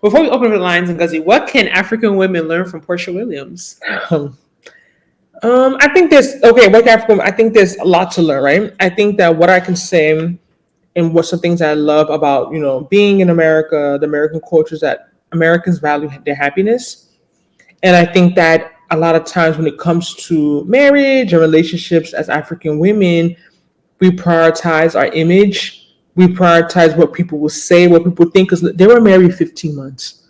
Before we open the lines, Ngozi, what can African women learn from Porsha Williams? I think there's okay. Like African, I think there's a lot to learn, right? I think that what I can say and what some things I love about being in America, the American culture is that Americans value their happiness, and I think that a lot of times when it comes to marriage and relationships as African women, we prioritize our image. We prioritize what people will say, what people think, because they were married 15 months.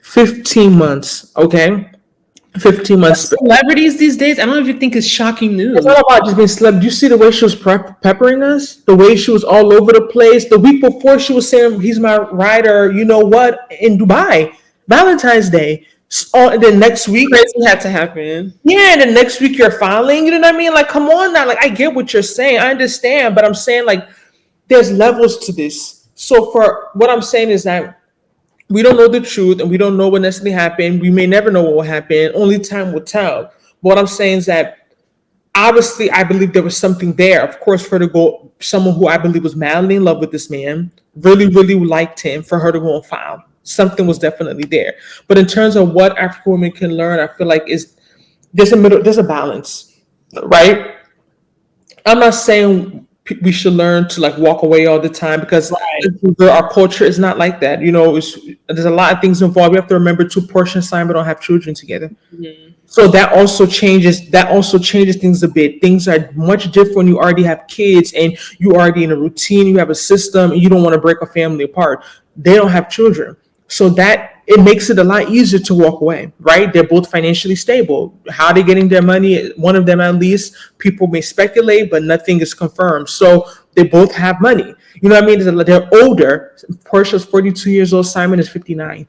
15 months, okay? 15 months. Celebrities these days, I don't know if you think it's shocking news. It's not about just being celeb. Do you see the way she was peppering us? The way she was all over the place. The week before, she was saying, "He's my rider." You know what? In Dubai, Valentine's Day. And then next week, Crazy had to happen. yeah. And then next week, you're filing. You know what I mean? Like, come on now. Like, I get what you're saying. I understand, but I'm saying like, there's levels to this. So for what I'm saying is that we don't know the truth and we don't know what necessarily happened. We may never know what will happen. Only time will tell. But what I'm saying is that obviously I believe there was something there. Of course, for her to go, someone who I believe was madly in love with this man, really, really liked him, for her to go and file. Something was definitely there. But in terms of what African women can learn, I feel like there's a balance, right? I'm not saying we should learn to like walk away all the time because our culture is not like that. There's a lot of things involved. We have to remember too, Porsha and Simon don't have children together. Mm-hmm. So that also changes things a bit. Things are much different when you already have kids and you already in a routine, you have a system, and you don't want to break a family apart. They don't have children. So that it makes it a lot easier to walk away, right? They're both financially stable. How are they getting their money? One of them, at least, people may speculate, but nothing is confirmed. So they both have money. You know what I mean? They're older. Portia's 42 years old. Simon is 59.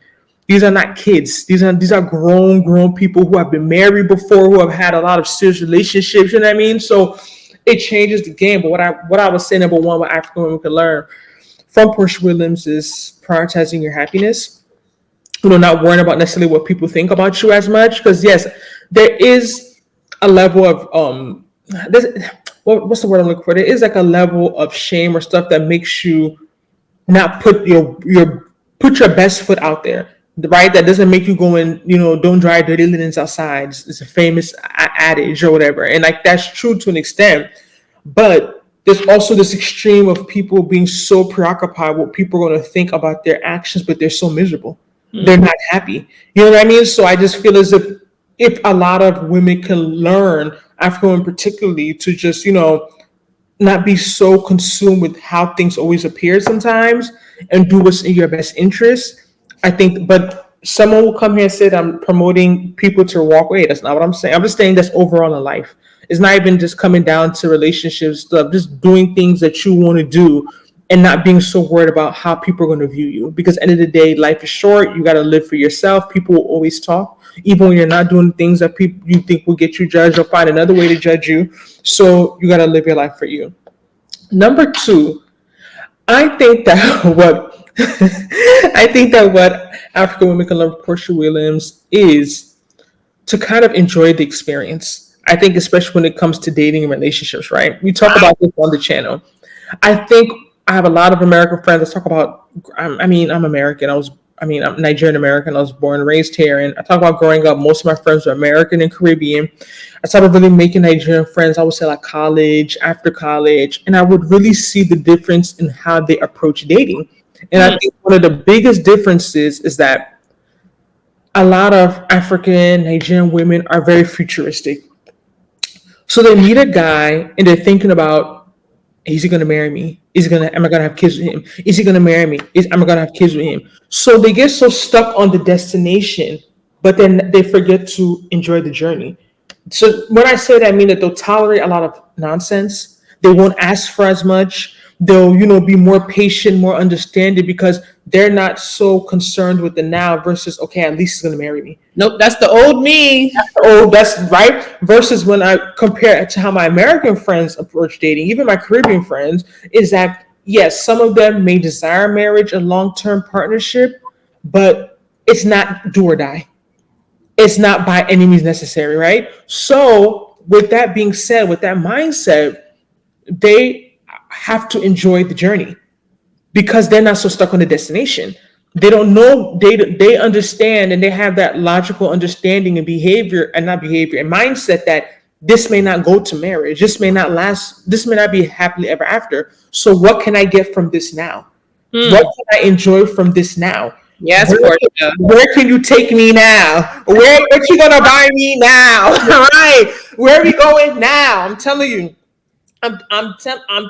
These are not kids. These are grown people who have been married before, who have had a lot of serious relationships. You know what I mean? So it changes the game. But what I would say, number one, what African women can learn from Porsha Williams is prioritizing your happiness. Not worrying about necessarily what people think about you as much. Because yes, there is a level of what's the word I'm looking for? There is like a level of shame or stuff that makes you not put your best foot out there, right? That doesn't make you go and don't dry dirty linens outside. It's a famous adage or whatever, and like that's true to an extent. But there's also this extreme of people being so preoccupied with what people are going to think about their actions, but they're so miserable. They're not happy. You know what I mean? So I just feel as if a lot of women can learn, African women particularly, to just, not be so consumed with how things always appear sometimes and do what's in your best interest. I think, but someone will come here and say that I'm promoting people to walk away. That's not what I'm saying. I'm just saying that's overall in life. It's not even just coming down to relationships stuff, just doing things that you want to do and not being so worried about how people are going to view you. Because at the end of the day, life is short. You got to live for yourself. People will always talk, even when you're not doing things that people you think will get you judged or find another way to judge you. So you got to live your life for you. Number two, I think that what African women can learn from Porsha Williams is to kind of enjoy the experience. I think especially when it comes to dating and relationships, right? We talk about this on the channel. I think I have a lot of American friends that talk about, I'm American. I'm Nigerian-American. I was born and raised here. And I talk about growing up, most of my friends were American and Caribbean. I started really making Nigerian friends, I would say like college, after college. And I would really see the difference in how they approach dating. And I think one of the biggest differences is that a lot of African, Nigerian women are very futuristic. So they meet a guy and they're thinking about, is he going to marry me? Am I going to have kids with him? Is he going to marry me? Am I going to have kids with him? So they get so stuck on the destination, but then they forget to enjoy the journey. So when I say that, I mean that they'll tolerate a lot of nonsense. They won't ask for as much. They'll, be more patient, more understanding because they're not so concerned with the now versus, okay, at least he's going to marry me. Nope, that's the old me. That's right. Versus when I compare it to how my American friends approach dating, even my Caribbean friends, is that, yes, some of them may desire marriage and long-term partnership, but it's not do or die. It's not by any means necessary, right? So with that being said, with that mindset, they have to enjoy the journey because they're not so stuck on the destination. They don't know. They understand, and they have that logical understanding and behavior, and not behavior and mindset that this may not go to marriage. This may not last. This may not be happily ever after. So what can I get from this now? What can I enjoy from this now? Yes, Where, Portia. where can you take me now? What you gonna buy me now? All right, where are we going now? I'm telling you. I'm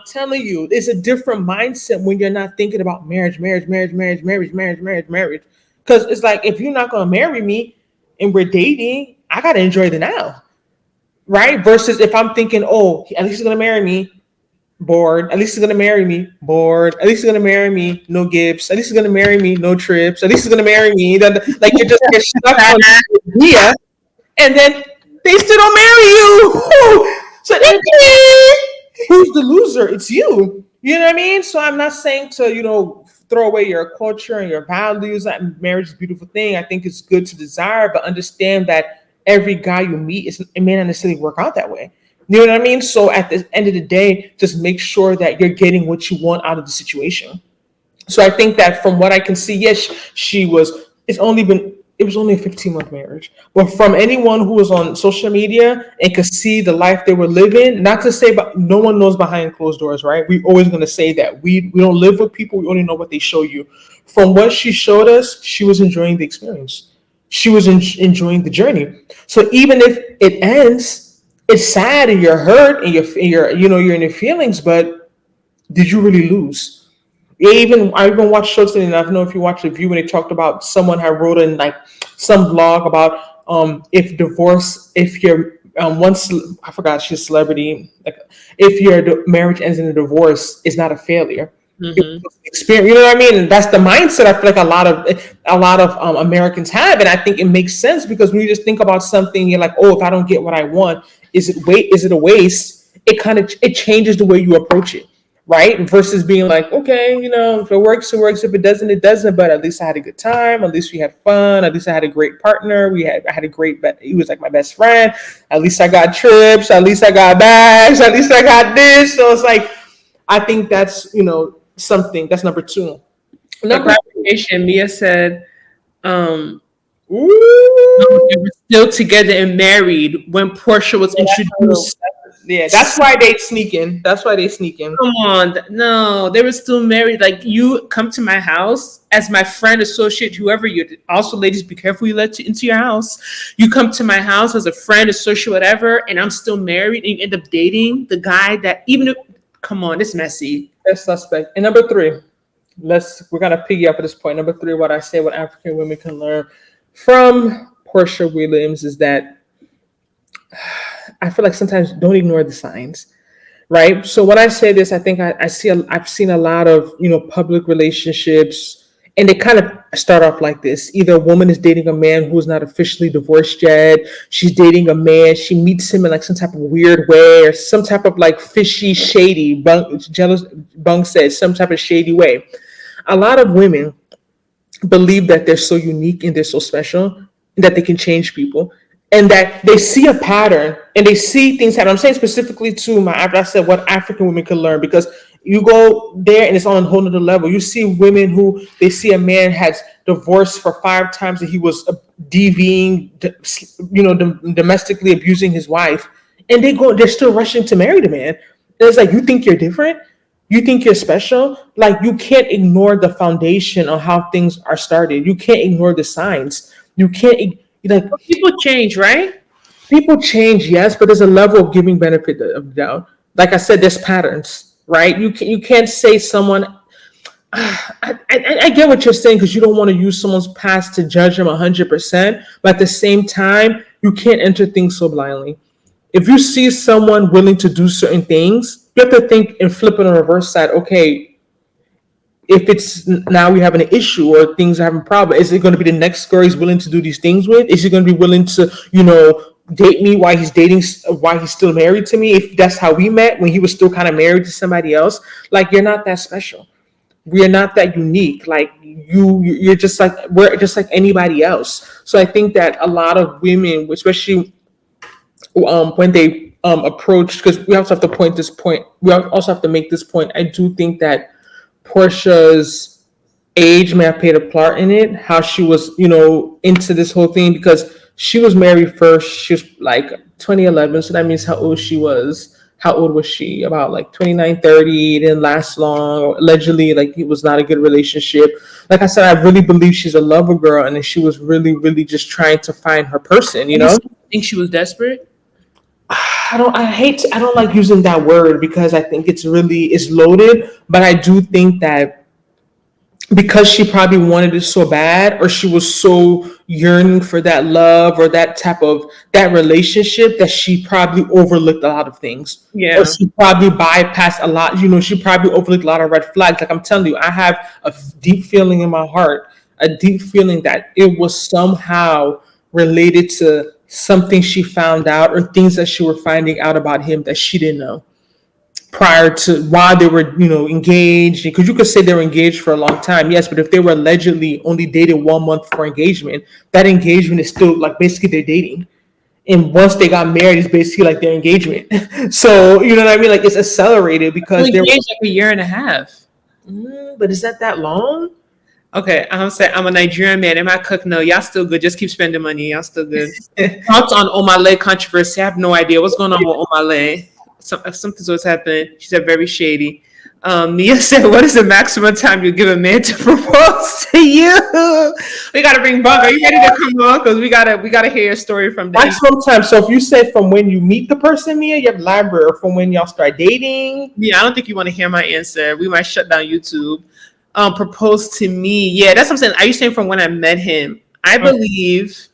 telling you, it's a different mindset when you're not thinking about marriage. Because it's like, if you're not gonna marry me and we're dating, I gotta enjoy the now, right? Versus if I'm thinking, oh, at least he's gonna marry me, bored. At least he's gonna marry me, bored. At least he's gonna marry me, no gifts. At least he's gonna marry me, no trips. At least he's gonna marry me. Then, like, you're stuck on the idea, and then they still don't marry you. So then, who's the loser? It's you. You know what I mean? So I'm not saying to, throw away your culture and your values. That marriage is a beautiful thing. I think it's good to desire, but understand that every guy you meet, it may not necessarily work out that way. You know what I mean? So at the end of the day, just make sure that you're getting what you want out of the situation. So I think that from what I can see, yes, it was only a 15-month marriage. But from anyone who was on social media and could see the life they were living, not to say, but no one knows behind closed doors, right? We're always going to say that. We don't live with people. We only know what they show you. From what she showed us, she was enjoying the experience. She was enjoying the journey. So even if it ends, it's sad and you're hurt and you're in your feelings, but did you really lose? I even watched shows today, and I don't know if you watched the View when they talked about someone had wrote in like some blog about if your once I forgot she's a celebrity, like if your marriage ends in a divorce, it's not a failure. Experience, you know what I mean? And that's the mindset I feel like a lot of Americans have, and I think it makes sense because when you just think about something, you're like, oh, if I don't get what I want, is it a waste? It changes the way you approach it, right? Versus being like, okay, if it works, it works. If it doesn't, it doesn't. But at least I had a good time. At least we had fun. At least I had a great partner. I had a great. He was like my best friend. At least I got trips. At least I got bags. At least I got this. So it's like, I think that's something. That's number two. For clarification, Mia said, Ooh. they were still together and married when Porsha was introduced. Yeah, that's why they sneak in. That's why they sneak in. Come on, no, they were still married. Like, you come to my house as my friend, associate, whoever you're. Also, ladies, be careful you let you into your house. You come to my house as a friend, associate, whatever, and I'm still married, and you end up dating the guy that come on, it's messy. That's suspect. And number three, we're gonna piggy up at this point. Number three, what African women can learn from Porsha Williams is that I feel like sometimes don't ignore the signs, right? So when I say this, I think I've seen a lot of public relationships, and they kind of start off like this: either a woman is dating a man who's not officially divorced yet, she's dating a man, she meets him in like some type of weird way, or some type of like fishy, shady, jealous, Bung says, some type of shady way. A lot of women believe that they're so unique and they're so special and that they can change people, and that they see a pattern and they see things happen. I'm saying specifically to I said what African women can learn, because you go there and it's on a whole nother level. You see women who they see a man has divorced for 5 times and he was DVing, domestically abusing his wife, and they're still rushing to marry the man. And it's like, you think you're different? You think you're special? Like, you can't ignore the foundation on how things are started. You can't ignore the signs. You can't. Like, people change, right? People change, yes, but there's a level of giving benefit of the doubt. Like I said, there's patterns, right? You can't say someone. I get what you're saying, because you don't want to use someone's past to judge them 100%, but at the same time, you can't enter things so blindly. If you see someone willing to do certain things, you have to think and flip it on the reverse side. Okay, if it's now we have an issue or things are having a problem, is it going to be the next girl he's willing to do these things with? Is he going to be willing to, date me while he's still married to me? If that's how we met, when he was still kind of married to somebody else, like, you're not that special. We are not that unique. Like, we're just like anybody else. So I think that a lot of women, especially when they approach, because we also have to we also have to make this point. I do think that Porsha's age may have played a part in it, how she was, into this whole thing, because she was married first. She was like 2011, so that means how old she was. How old was she? About like 29, 30. It didn't last long. Allegedly, like, it was not a good relationship. Like I said, I really believe she's a lover girl, and that she was really, really just trying to find her person, You think she was desperate? I don't like using that word because I think it's loaded, but I do think that because she probably wanted it so bad, or she was so yearning for that love or that type of that relationship, that she probably overlooked a lot of things, or Yeah. she probably bypassed a lot. She probably overlooked a lot of red flags. Like I'm telling you, I have a deep feeling in my heart, a deep feeling that it was somehow related to something she found out, or things that she were finding out about him that she didn't know prior to, while they were, engaged. Because you could say they were engaged for a long time, yes, but if they were allegedly only dated 1 month for engagement, that engagement is still like basically they're dating. And once they got married, it's basically like their engagement. So you know what I mean? Like, it's accelerated We because they're. engaged like a year and a half. But is that long? Okay, I'm saying I'm a Nigerian man. Am I cook? No, y'all still good. Just keep spending money. Y'all still good. Thoughts on Omale controversy? I have no idea what's going on with Omale. Something's always happening. She said very shady. Mia said, "What is the maximum time you give a man to propose to you?" We gotta bring Bunk. Are you ready to come on? Because we gotta hear your story from the Maximum time. So if you say from when you meet the person, Mia, you have library, or from when y'all start dating. Yeah, I don't think you want to hear my answer. We might shut down YouTube. Proposed to me. Yeah, that's what I'm saying. Are you saying from when I met him? I don't believe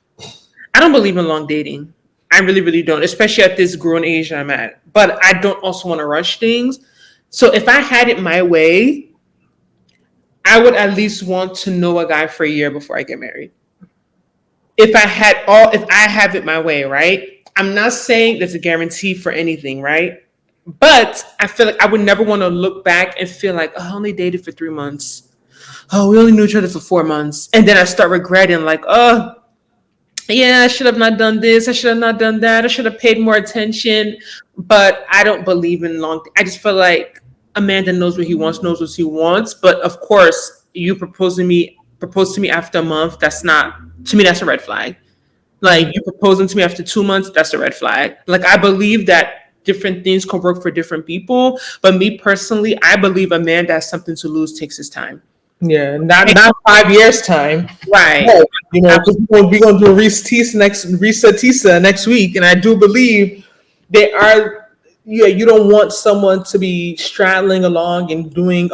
in long dating. I really, really don't, especially at this grown age I'm at. But I don't also want to rush things. So if I had it my way, I would at least want to know a guy for a year before I get married. If I have it my way, right? I'm not saying there's a guarantee for anything, right? But I feel like I would never want to look back and feel like, oh, I only dated for 3 months. Oh, we only knew each other for 4 months. And then I start regretting, like, oh, yeah, I should have not done this. I should have not done that. I should have paid more attention. But I don't believe in I just feel like a man that knows what he wants knows what he wants. But of course, you propose to me after a month. That's not, to me, that's a red flag. Like, you proposing to me after 2 months, that's a red flag. Like, I believe that different things can work for different people. But me personally, I believe a man that has something to lose takes his time. Yeah, not 5 years time. Right. No, because we're going to do Risa next week, and I do believe they are. Yeah, you don't want someone to be straddling along and doing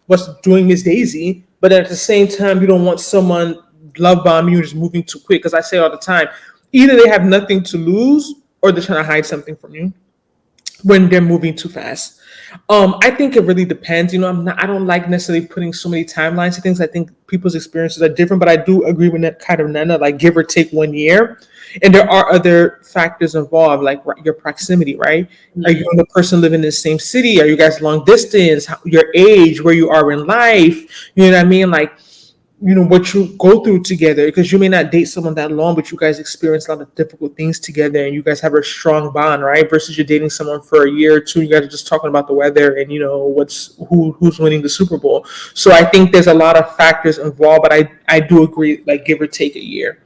what's doing Miss Daisy, but at the same time, you don't want someone love bombing you just moving too quick. Because I say all the time, either they have nothing to lose, or they're trying to hide something from you when they're moving too fast. I think it really depends. I don't like necessarily putting so many timelines to things. I think people's experiences are different, but I do agree with that kind of Nnena, like give or take 1 year. And there are other factors involved, like your proximity, right? Are you and the person living in the same city? Are you guys long distance? Your age, where you are in life? You know what I mean? Like, what you go through together, because you may not date someone that long, but you guys experience a lot of difficult things together, and you guys have a strong bond, right? Versus you're dating someone for a year or two, you guys are just talking about the weather and who's winning the Super Bowl. So I think there's a lot of factors involved, but I do agree, like give or take a year.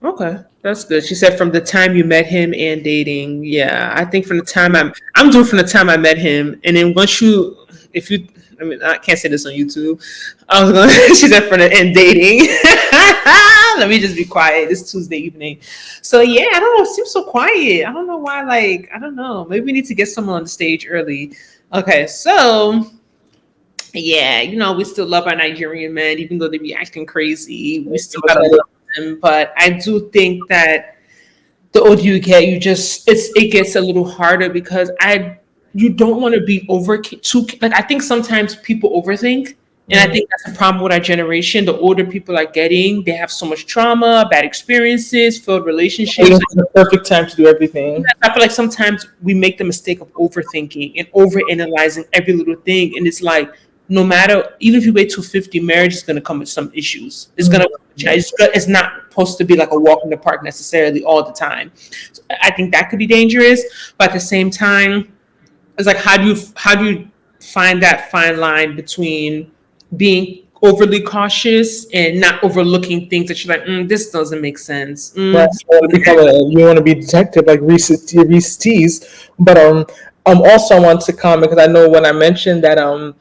Okay, that's good. She said from the time you met him and dating. Yeah, I think from the time I'm doing from the time I met him, and then if you, I mean, I can't say this on YouTube. I was going. She said from the end dating. Let me just be quiet. It's Tuesday evening, so yeah, I don't know. It seems so quiet. I don't know why. Like, I don't know. Maybe we need to get someone on the stage early. Okay, so yeah, we still love our Nigerian men, even though they be acting crazy. We still gotta love them. But I do think that the older you get, it gets a little harder, because you don't want to be too, like, I think sometimes people overthink. And I think that's the problem with our generation. The older people are getting, they have so much trauma, bad experiences, failed relationships. It's the perfect time to do everything. I feel like sometimes we make the mistake of overthinking and overanalyzing every little thing. And it's like, no matter, even if you wait till 50, marriage is going to come with some issues. It's going to, it's not supposed to be like a walk in the park necessarily all the time. So I think that could be dangerous. But at the same time, it's like, how do you find that fine line between being overly cautious and not overlooking things that you're like, this doesn't make sense. Right. You want to be detective like Reese's Teas. But also I want to comment because I know when I mentioned that um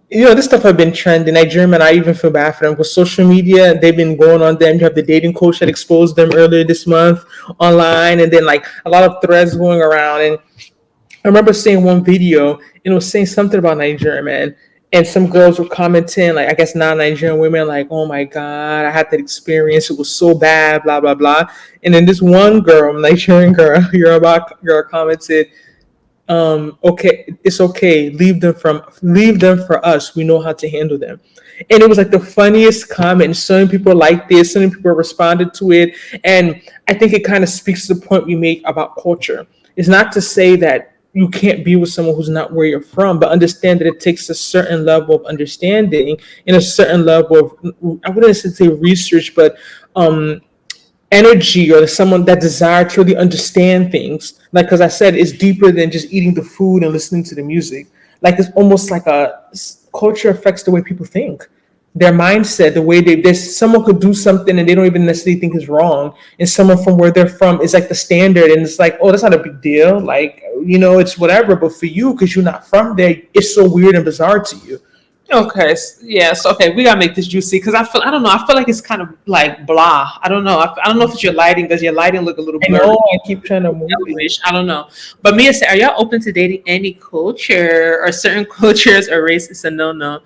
this stuff have been trending. Nigerian men, I even feel bad for them because social media, they've been going on them. You have the dating coach that exposed them earlier this month online, and then like a lot of threads going around. And I remember seeing one video and it was saying something about Nigerian men. And some girls were commenting, like I guess non-Nigerian women, like, "Oh my God, I had that experience. It was so bad, blah blah blah." And then this one girl, Nigerian girl, Yoruba girl, commented, "Okay, it's okay. Leave them for us. We know how to handle them." And it was like the funniest comment. Some people liked it. Some people responded to it, and I think it kind of speaks to the point we make about culture. It's not to say that you can't be with someone who's not where you're from, but understand that it takes a certain level of understanding and a certain level of, I wouldn't say research, but energy or someone that desire to really understand things. Like, because I said, it's deeper than just eating the food and listening to the music. Like, it's almost like culture affects the way people think, their mindset, the way there's someone could do something and they don't even necessarily think is wrong, and someone from where they're from is like the standard, and it's like, oh, that's not a big deal, like, it's whatever. But for you, because you're not from there, it's so weird and bizarre to you. Okay. Yes. Okay. We gotta make this juicy because I don't know. I feel like it's kind of like blah. I don't know. I don't know if it's your lighting. Does your lighting look a little blurry? I keep trying to move it. I don't know. But Mia said, are y'all open to dating any culture or certain cultures or races? A no.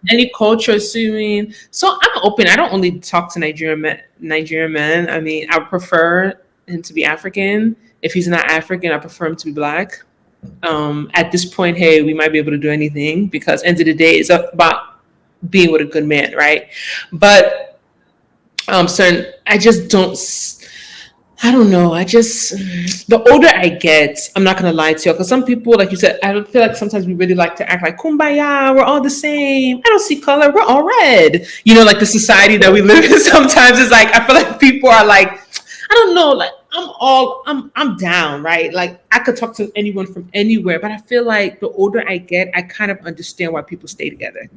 Any culture assuming. So I'm open. I don't only talk to Nigerian men. I mean, I prefer him to be African. If he's not African, I prefer him to be Black. At this point, hey, we might be able to do anything because end of the day, it's about being with a good man, right? But certain, I don't know. The older I get, I'm not going to lie to you, because some people, like you said, I feel like sometimes we really like to act like kumbaya, we're all the same. I don't see color, we're all red. Like the society that we live in sometimes is like, I feel like people are like, I don't know, like I'm down, right? Like I could talk to anyone from anywhere, but I feel like the older I get, I kind of understand why people stay together.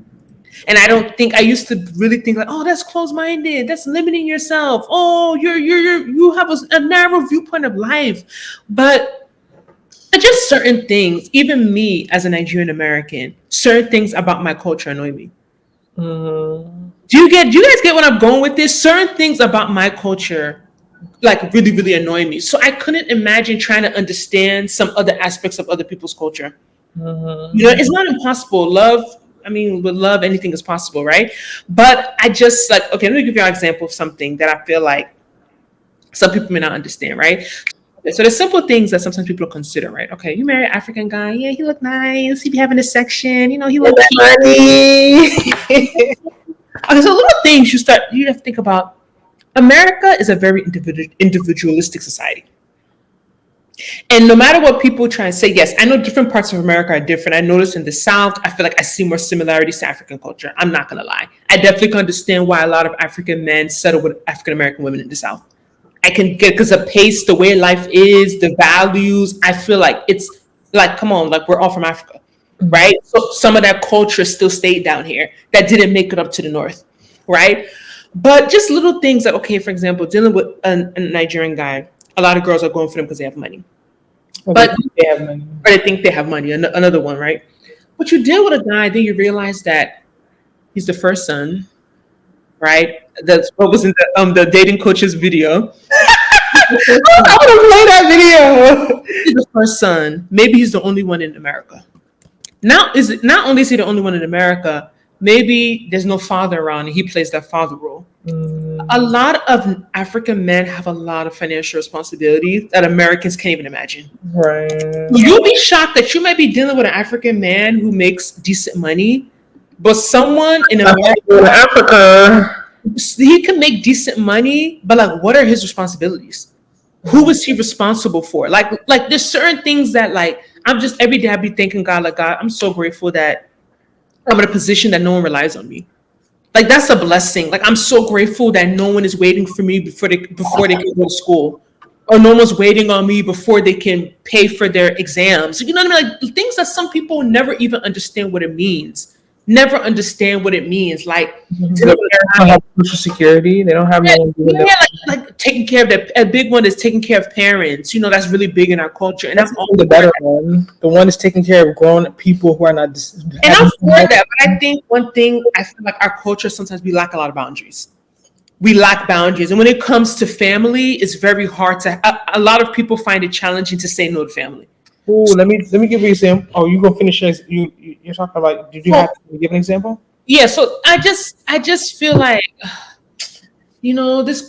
And I used to really think like, oh, that's closed-minded. That's limiting yourself. Oh, you have a narrow viewpoint of life. But just certain things, even me as a Nigerian-American, certain things about my culture annoy me. Mm-hmm. Do you guys get what I'm going with this? Certain things about my culture like really, really annoy me. So I couldn't imagine trying to understand some other aspects of other people's culture. Mm-hmm. It's not impossible. With love, anything is possible, right? But I just like, okay, let me give you an example of something that I feel like some people may not understand, right? Okay, so there's simple things that sometimes people consider, right? Okay, you marry an African guy, yeah, he look nice, he be having a section, he look funny. Okay, so little things you have to think about. America is a very individualistic society. And no matter what people try and say, yes, I know different parts of America are different. I noticed in the South, I feel like I see more similarities to African culture. I'm not going to lie. I definitely can understand why a lot of African men settle with African American women in the South. I can get, because the pace, the way life is, the values, I feel like it's like, come on, like we're all from Africa, right? So some of that culture still stayed down here that didn't make it up to the North, right? But just little things that, okay, for example, dealing with a Nigerian guy, a lot of girls are going for them because they have money. But they have money. Or they think they have money. Another one, right? But you deal with a guy, then you realize that he's the first son, right? That's what was in the dating coach's video. I want to play that video. He's the first son. Maybe he's the only one in America. Not only is he the only one in America, maybe there's no father around and he plays that father role. A lot of African men have a lot of financial responsibilities that Americans can't even imagine. Right. You'll be shocked that you might be dealing with an African man who makes decent money, but someone in Africa, he can make decent money, but like, what are his responsibilities? Who is he responsible for? Like there's certain things that like, every day I be thinking, God, I'm so grateful that I'm in a position that no one relies on me. Like that's a blessing. Like I'm so grateful that no one is waiting for me before they can go to school. or no one's waiting on me before they can pay for their exams. You know what I mean? Like things that some people never even understand what it means. Never understand what it means. Like The parents don't have social security. They don't have no one doing that. like taking care of a big one is taking care of parents. You know, that's really big in our culture. And That's I'm all the better one. The one is taking care of grown people who are not. and I'm for that. But I think one thing I feel like our culture sometimes we lack a lot of boundaries. We lack boundaries, and when it comes to family, it's very hard to. A lot of people find it challenging to say no to family. Ooh, let me give you an example. Oh, you gonna finish? You're talking about? Did you Well, have to give an example? yeah. So I just feel like you know there's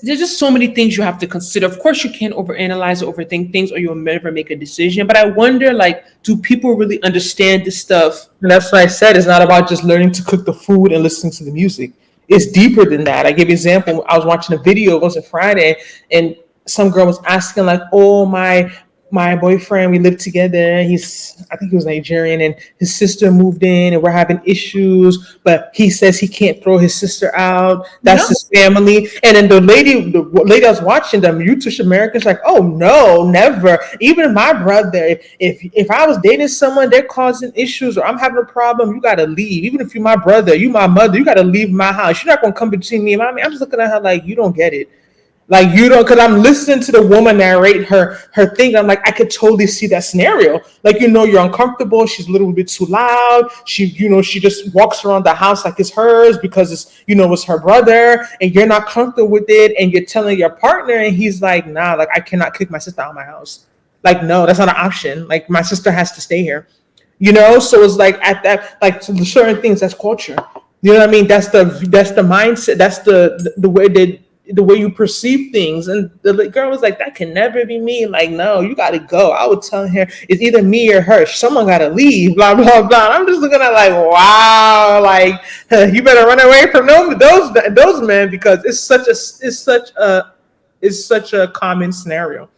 just so many things you have to consider. Of course, you can't overanalyze or overthink things, or you'll never make a decision. But I wonder, like, do people really understand this stuff? And that's what I said. It's not about just learning to cook the food and listening to the music. It's deeper than that. I give you an example. I was watching a video. It was a Friday, and some girl was asking like, "Oh, my boyfriend, we live together. I think he was Nigerian, and his sister moved in, and we're having issues. But he says he can't throw his sister out. No. That's his family." And then the lady I was watching, the British Americans, like, "Oh no, never. Even my brother, if I was dating someone, they're causing issues, or I'm having a problem, you gotta leave. Even if you're my brother, you my mother, you gotta leave my house. You're not gonna come between me and my man." I'm just looking at her like, you don't get it. Like you don't, because I'm listening to the woman narrate her thing. I'm like, I could totally see that scenario. Like, you're uncomfortable. She's a little bit too loud. She just walks around the house like it's hers because it's her brother, and you're not comfortable with it, and you're telling your partner, and he's like, nah, like I cannot kick my sister out of my house. Like, no, that's not an option. Like, my sister has to stay here. So it's like at that, like, to certain things, that's culture. You know what I mean? That's the mindset. That's the way that the way you perceive things. And the girl was like, that can never be me. Like, no, you got to go. I would tell her it's either me or her. Someone got to leave, blah, blah, blah. I'm just looking at like, wow, like, you better run away from those men, because it's such a common scenario.